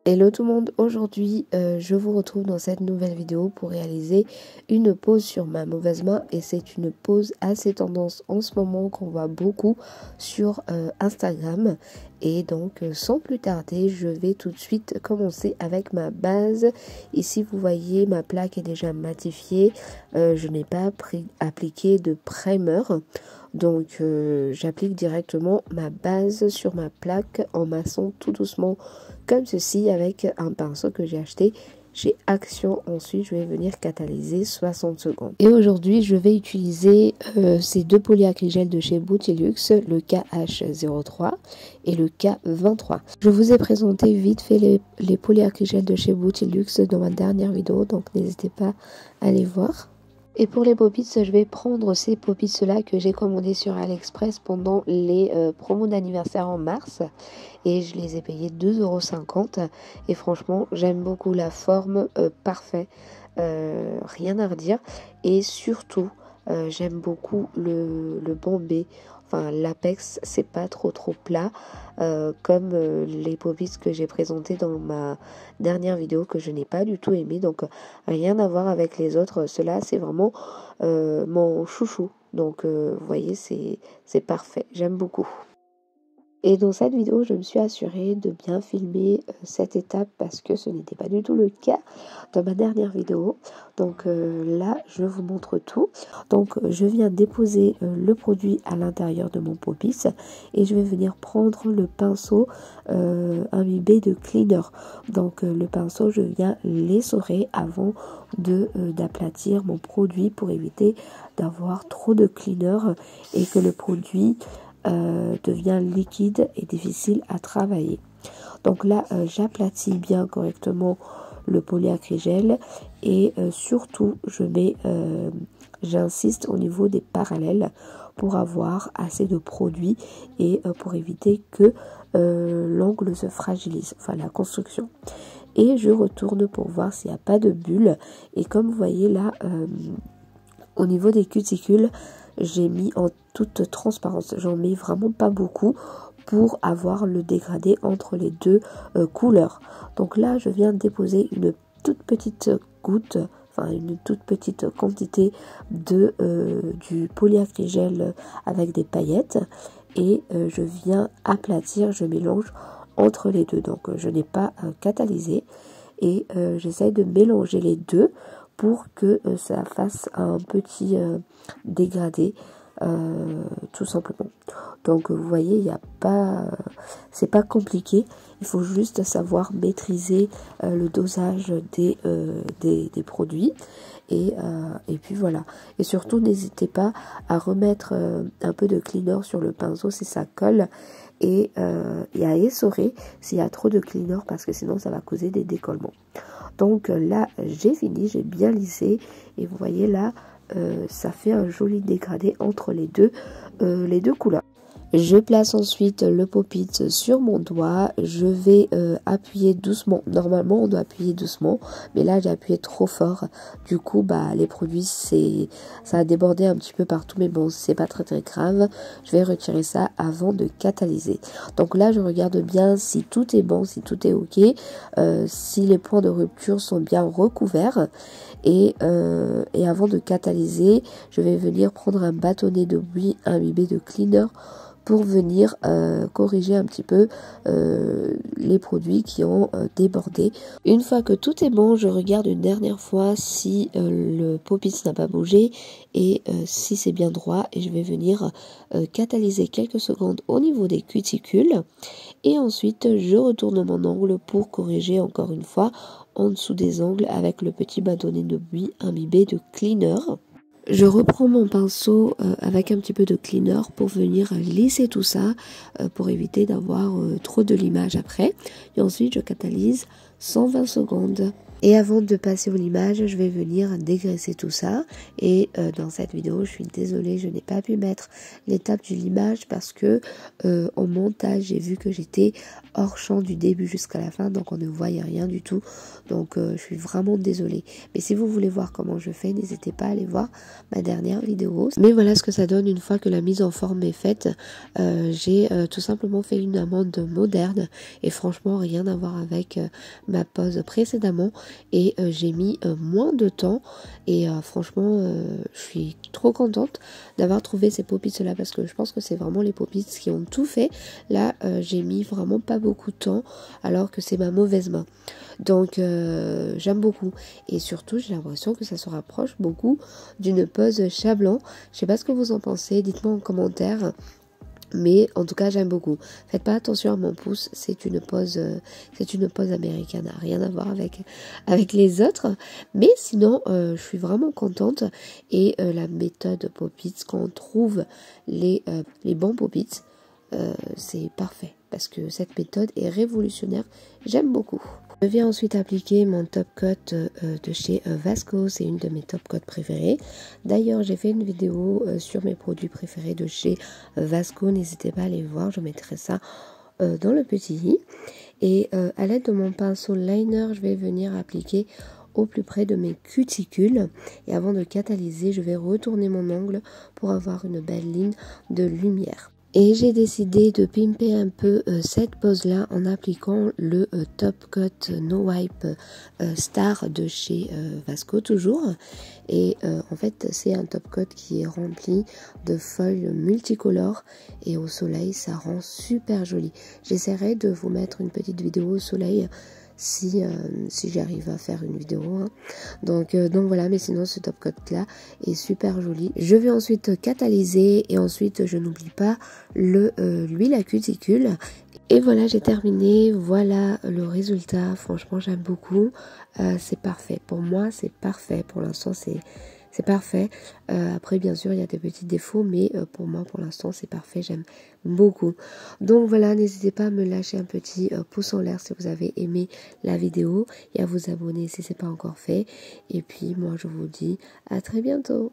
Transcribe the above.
Hello tout le monde, aujourd'hui je vous retrouve dans cette nouvelle vidéo pour réaliser une pose sur ma mauvaise main et c'est une pose assez tendance en ce moment qu'on voit beaucoup sur Instagram et donc sans plus tarder je vais tout de suite commencer avec ma base. Ici vous voyez ma plaque est déjà matifiée, je n'ai pas appliqué de primer. Donc j'applique directement ma base sur ma plaque en massant tout doucement comme ceci avec un pinceau que j'ai acheté chez Action. Ensuite je vais venir catalyser 60 secondes. Et aujourd'hui je vais utiliser ces deux polyacrygels de chez Beautylux, le KH03 et le K23. Je vous ai présenté vite fait les polyacrygels de chez Beautylux dans ma dernière vidéo, donc n'hésitez pas à aller voir. Et pour les pop-its, je vais prendre ces pop-its là que j'ai commandés sur AliExpress pendant les promos d'anniversaire en mars. Et je les ai payés 2,50 €. Et franchement, j'aime beaucoup la forme, parfait. Rien à redire. Et surtout, j'aime beaucoup le bombé. Enfin, l'apex, c'est pas trop plat comme les pop-its que j'ai présentés dans ma dernière vidéo que je n'ai pas du tout aimé. Donc, rien à voir avec les autres. Cela, c'est vraiment mon chouchou. Donc, vous voyez, c'est parfait. J'aime beaucoup. Et dans cette vidéo, je me suis assurée de bien filmer cette étape parce que ce n'était pas du tout le cas dans ma dernière vidéo. Donc là, je vous montre tout. Donc je viens déposer le produit à l'intérieur de mon pop-it et je vais venir prendre le pinceau imbibé de cleaner. Donc le pinceau, je viens l'essorer avant d'aplatir mon produit pour éviter d'avoir trop de cleaner et que le produit devient liquide et difficile à travailler. Donc là j'aplatis bien correctement le polyacrygel et surtout j'insiste au niveau des parallèles pour avoir assez de produit et pour éviter que l'angle se fragilise, enfin la construction. Et je retourne pour voir s'il n'y a pas de bulles et comme vous voyez là au niveau des cuticules, j'ai mis en toute transparence. J'en mets vraiment pas beaucoup pour avoir le dégradé entre les deux couleurs. Donc là, je viens déposer une toute petite goutte, enfin une toute petite quantité du polyacrygel avec des paillettes. Et je viens aplatir, je mélange entre les deux. Donc je n'ai pas catalysé. Et j'essaye de mélanger les deux pour que ça fasse un petit dégradé tout simplement. Donc vous voyez, il n'y a pas, c'est pas compliqué, il faut juste savoir maîtriser le dosage des produits et puis voilà. Et surtout n'hésitez pas à remettre un peu de cleaner sur le pinceau si ça colle et à essorer s'il y a trop de cleaner parce que sinon ça va causer des décollements. Donc là j'ai fini, j'ai bien lissé et vous voyez là ça fait un joli dégradé entre les deux couleurs. Je place ensuite le pop-it sur mon doigt, je vais appuyer doucement. Normalement on doit appuyer doucement, mais là j'ai appuyé trop fort. Du coup les produits ça a débordé un petit peu partout, mais bon c'est pas très grave. Je vais retirer ça avant de catalyser. Donc là je regarde bien si tout est bon, si tout est ok, si les points de rupture sont bien recouverts. Et avant de catalyser, je vais venir prendre un bâtonnet de buis imbibé de cleaner pour venir corriger un petit peu les produits qui ont débordé. Une fois que tout est bon, je regarde une dernière fois si le pop-it n'a pas bougé et si c'est bien droit et je vais venir catalyser quelques secondes au niveau des cuticules et ensuite je retourne mon angle pour corriger encore une fois en dessous des angles avec le petit bâtonnet de buis imbibé de cleaner. Je reprends mon pinceau avec un petit peu de cleaner pour venir lisser tout ça pour éviter d'avoir trop de limage après. Et ensuite, je catalyse 120 secondes. Et avant de passer au limage, je vais venir dégraisser tout ça. Et dans cette vidéo, je suis désolée, je n'ai pas pu mettre l'étape du limage parce que au montage, j'ai vu que j'étais hors champ du début jusqu'à la fin, donc on ne voyait rien du tout. Donc je suis vraiment désolée. Mais si vous voulez voir comment je fais, n'hésitez pas à aller voir ma dernière vidéo. Mais voilà ce que ça donne une fois que la mise en forme est faite. J'ai tout simplement fait une amande moderne et franchement rien à voir avec ma pose précédemment. Et j'ai mis moins de temps et franchement je suis trop contente d'avoir trouvé ces pop-its là parce que je pense que c'est vraiment les pop-its qui ont tout fait. Là j'ai mis vraiment pas beaucoup de temps alors que c'est ma mauvaise main, donc j'aime beaucoup et surtout j'ai l'impression que ça se rapproche beaucoup d'une pose chat blanc. Je sais pas ce que vous en pensez, dites-moi en commentaire. Mais en tout cas j'aime beaucoup. Faites pas attention à mon pouce, c'est une pose américaine, rien à voir avec les autres. Mais sinon je suis vraiment contente et la méthode Pop-its, quand on trouve les bons Pop-its, c'est parfait parce que cette méthode est révolutionnaire. J'aime beaucoup. Je viens ensuite appliquer mon top coat de chez Vasco, c'est une de mes top coats préférées. D'ailleurs, j'ai fait une vidéo sur mes produits préférés de chez Vasco, n'hésitez pas à aller voir, je mettrai ça dans le petit i. Et à l'aide de mon pinceau liner, je vais venir appliquer au plus près de mes cuticules. Et avant de catalyser, je vais retourner mon ongle pour avoir une belle ligne de lumière. Et j'ai décidé de pimper un peu cette pose là en appliquant le Top Coat No Wipe Star de chez Vasco toujours. Et en fait c'est un top coat qui est rempli de feuilles multicolores et au soleil ça rend super joli. J'essaierai de vous mettre une petite vidéo au soleil si j'arrive à faire une vidéo, hein. Donc voilà, mais sinon ce top coat là est super joli. Je vais ensuite catalyser et ensuite je n'oublie pas l'huile à cuticule. Et voilà, j'ai terminé, voilà le résultat. Franchement j'aime beaucoup, c'est parfait pour moi, c'est parfait pour l'instant, c'est parfait. Après bien sûr il y a des petits défauts, mais pour moi pour l'instant c'est parfait, j'aime beaucoup. Donc voilà, n'hésitez pas à me lâcher un petit pouce en l'air si vous avez aimé la vidéo et à vous abonner si ce n'est pas encore fait. Et puis moi je vous dis à très bientôt.